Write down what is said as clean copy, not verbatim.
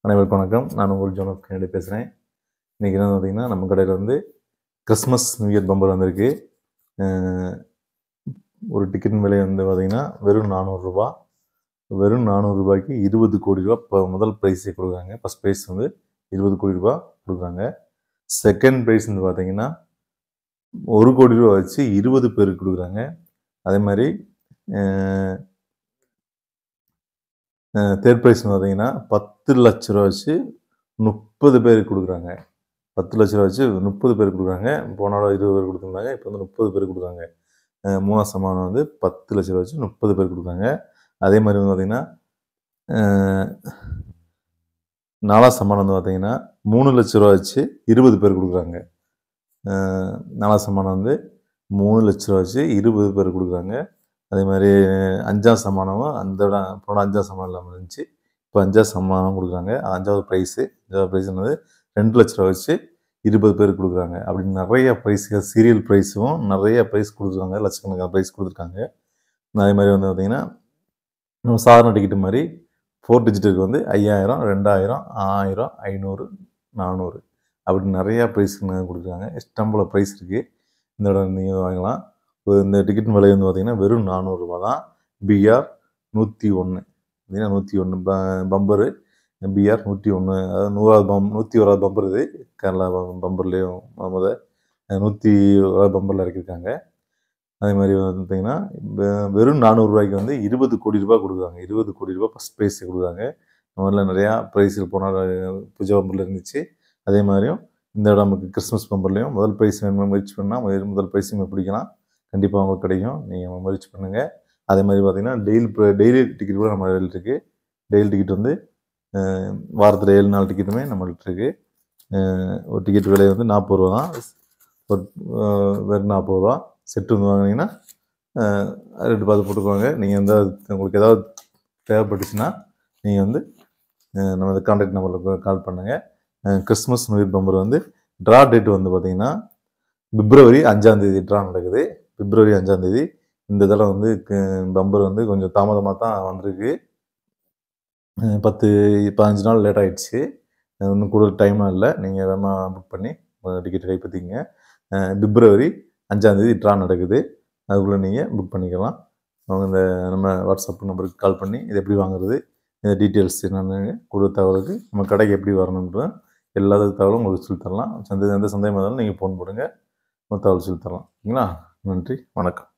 அனைவருக்கும் வணக்கம். நான் உங்கள் ஜோனப் கென்னடி பேசுகிறேன். இன்றைக்கி என்ன பார்த்தீங்கன்னா, நம்ம கடையில் வந்து கிறிஸ்மஸ் நியூ இயர் பம்பர் வந்திருக்கு. ஒரு டிக்கெட் விலை வந்து பார்த்திங்கன்னா வெறும் ரூ. 400. வெறும் ரூ. 400க்கு 20 கோடி ரூபா இப்போ முதல் ப்ரைஸே கொடுக்குறாங்க. ஃபஸ்ட் ப்ரைஸ் வந்து 20 கோடி ரூபா கொடுக்குறாங்க. செகண்ட் ப்ரைஸ் வந்து பார்த்திங்கன்னா 1 கோடி ரூபா வச்சு 20 பேருக்கு கொடுக்குறாங்க. அதே மாதிரி தேர்ட் ப்ரைஸ் பார்த்தீங்கன்னா 10 லட்ச ரூபா வச்சு 30 பேருக்கு கொடுக்குறாங்க. 10 லட்ச ரூபா வச்சு 30 பேருக்கு கொடுக்குறாங்க. போன வாரம் 20 பேர் கொடுத்துருந்தாங்க. இப்போ வந்து 30 பேருக்கு கொடுக்குறாங்க. மூணாவது சம்மானம் வந்து 10 லட்ச ரூபா வச்சு 30 பேருக்கு கொடுக்குறாங்க. அதே மாதிரி வந்து பார்த்தீங்கன்னா நாலாவது சம்மானம் வந்து பார்த்தீங்கன்னா 3 லட்ச ரூபா வச்சு 20 பேர் கொடுக்குறாங்க. நாலாவது சம்மானம் வந்து 3 லட்ச ரூபா வச்சு 20 பேர் கொடுக்குறாங்க. அதே மாதிரி 5ஆவது சம்மானமும் போன 5ஆவது சம்மானம் இல்லாமல் இருந்துச்சு. இப்போ 5ஆவது சம்மானம் கொடுக்குறாங்க. 5ஆவது ப்ரைஸு என்னது 2 லட்ச ரூபா வச்சு 20 பேருக்கு கொடுக்குறாங்க. அப்படி நிறைய ப்ரைஸுகள் சீரியல் ப்ரைஸும் நிறைய ப்ரைஸ் கொடுத்துருக்காங்க. லட்சக்கணக்கான ப்ரைஸ் கொடுத்துருக்காங்க. அதே மாதிரி வந்து பார்த்திங்கன்னா நம்ம சாதாரண டிக்கெட்டு மாதிரி 4 டிஜிட்டுக்கு வந்து 5000, 2000, 1000, 500, 400 அப்படி நிறையா ப்ரைஸ் கொடுக்குறாங்க. இஷ்டம்போல் ப்ரைஸ் இருக்குது. இந்த இடம் நீங்கள் வாங்கலாம். இந்த டிக்கெட் விலை வந்து பார்த்திங்கன்னா வெறும் ரூ. 400 தான். பிஆர் 101 பார்த்தீங்கன்னா 101 பம்பரு பிஆர் 101, அதாவது 101வது பம்பர். இது கேரளா பம்பர்லேயும் 101வது பம்பரில் இறக்கியிருக்காங்க. அதே மாதிரி வந்து பார்த்திங்கன்னா வெறும் ரூ. 400க்கு வந்து 20 கோடி ரூபா கொடுக்குறாங்க. 20 கோடி ரூபா ஃபஸ்ட் ப்ரைஸ் கொடுக்குறாங்க. இந்த மாதிரிலாம் நிறையா ப்ரைஸுகள் போனால் பூஜா பம்பரில் இருந்துச்சு. அதே மாதிரியும் இந்த இடம் நமக்கு கிறிஸ்மஸ் பம்பர்லேயும் முதல் ப்ரைஸ் வேணுமா முயற்சி பண்ணால் முதல் ப்ரைஸுமே பிடிக்கலாம். கண்டிப்பாக உங்களுக்கு கிடைக்கும். நீங்கள் முயற்சி பண்ணுங்கள். அதே மாதிரி பார்த்திங்கன்னா டெய்லி டிக்கெட் கூட நம்ம இருக்குது. டெய்லி டிக்கெட் வந்து வாரத்தில் 7 நாள் டிக்கெட்டுமே நம்மள்கிட்ட இருக்குது. ஒரு டிக்கெட் விலை வந்து 40 ரூபா தான். வெறும் 40 ரூபா. செட்டு வந்து வாங்கினீங்கன்னா ரேட்டு பார்த்து போட்டுக்குவாங்க. நீங்கள் உங்களுக்கு ஏதாவது தேவைப்பட்டுச்சுன்னா நீங்கள் வந்து நம்ம இந்த கான்டாக்ட் நம்பரில் கால் பண்ணுங்கள். கிறிஸ்மஸ் நியூ இயர் பம்பர் வந்து ட்ரா டேட் வந்து பார்த்திங்கன்னா பிப்ரவரி 5ஆம் தேதி ட்ரா நடக்குது. பிப்ரவரி 5ஆம் தேதி. இந்த தடவை வந்து பம்பர் வந்து கொஞ்சம் தாமதமாக தான் வந்திருக்கு. 10-15 நாள் லேட் ஆகிடுச்சு. இன்னும் கூடுதல் டைம்லாம் இல்லை. நீங்கள் வேகமாக புக் பண்ணி டிக்கெட் கைப்பற்றிங்க. பிப்ரவரி 5ஆம் தேதி ட்ரா நடக்குது. அதுக்குள்ளே நீங்கள் புக் பண்ணிக்கலாம். அவங்க இந்த நம்ம வாட்ஸ்அப் நம்பருக்கு கால் பண்ணி இது எப்படி வாங்குறது, இந்த டீட்டெயில்ஸ் என்னென்னு கூடுதல் தகவலுக்கு நம்ம கடைக்கு எப்படி வரணுன்ற எல்லா தகவலும் உங்களுக்கு சொல்லி தரலாம். எந்த சந்தேகமாக இருந்தாலும் நீங்கள் ஃபோன் போடுங்க. தகவல் சொல்லி தரலாம். ஓகேங்களா? நன்றி, வணக்கம்.